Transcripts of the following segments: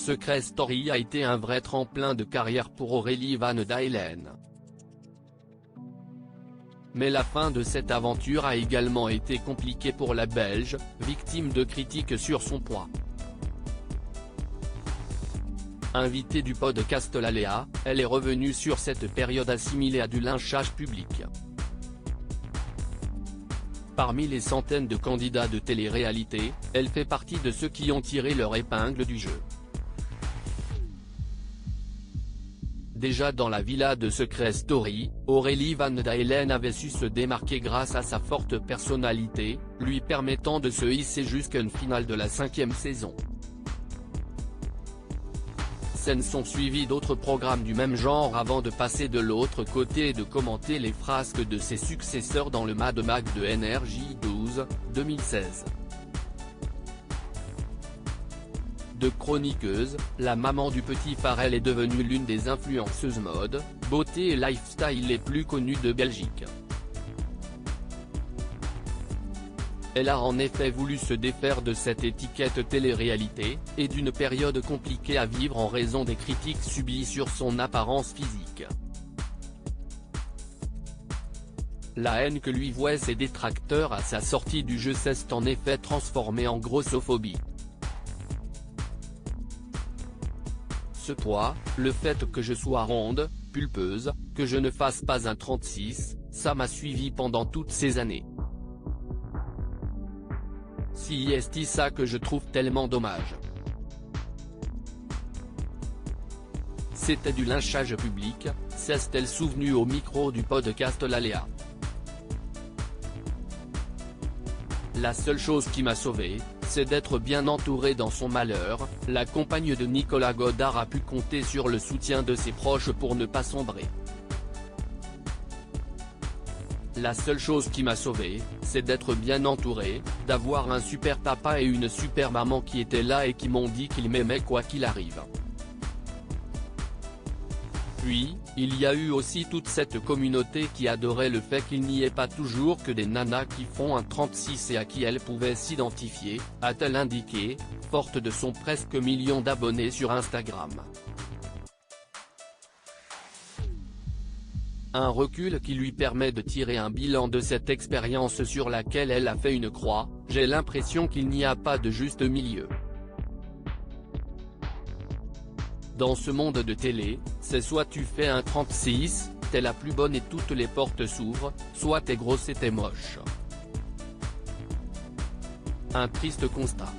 Secret Story a été un vrai tremplin de carrière pour Aurélie Van Daelen. Mais la fin de cette aventure a également été compliquée pour la Belge, victime de critiques sur son poids. Invitée du podcast L'Aléa, elle est revenue sur cette période assimilée à du lynchage public. Parmi les centaines de candidats de télé-réalité, elle fait partie de ceux qui ont tiré leur épingle du jeu. Déjà dans la villa de Secret Story, Aurélie Van Daelen avait su se démarquer grâce à sa forte personnalité, lui permettant de se hisser jusqu'à une finale de la 5e saison. Scènes sont suivies d'autres programmes du même genre avant de passer de l'autre côté et de commenter les frasques de ses successeurs dans le Mad Mag de NRJ 12, 2016. De chroniqueuse, la maman du petit Pharrell est devenue l'une des influenceuses mode, beauté et lifestyle les plus connues de Belgique. Elle a en effet voulu se défaire de cette étiquette télé-réalité, et d'une période compliquée à vivre en raison des critiques subies sur son apparence physique. La haine que lui vouaient ses détracteurs à sa sortie du jeu s'est en effet transformée en grossophobie. Ce poids, le fait que je sois ronde, pulpeuse, que je ne fasse pas un 36, ça m'a suivi pendant toutes ces années. C'est ça que je trouve tellement dommage. C'était du lynchage public, s'est-elle souvenue au micro du podcast L'Aléa. La seule chose qui m'a sauvé, c'est d'être bien entourée dans son malheur. La compagne de Nicolas Godard a pu compter sur le soutien de ses proches pour ne pas sombrer. La seule chose qui m'a sauvé, c'est d'être bien entouré, d'avoir un super papa et une super maman qui étaient là et qui m'ont dit qu'ils m'aimaient quoi qu'il arrive. Puis, il y a eu aussi toute cette communauté qui adorait le fait qu'il n'y ait pas toujours que des nanas qui font un 36 et à qui elle pouvait s'identifier, a-t-elle indiqué, forte de son presque million d'abonnés sur Instagram. Un recul qui lui permet de tirer un bilan de cette expérience sur laquelle elle a fait une croix. J'ai l'impression qu'il n'y a pas de juste milieu. Dans ce monde de télé, c'est soit tu fais un 36, t'es la plus bonne et toutes les portes s'ouvrent, soit t'es grosse et t'es moche. Un triste constat.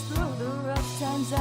Through the rough times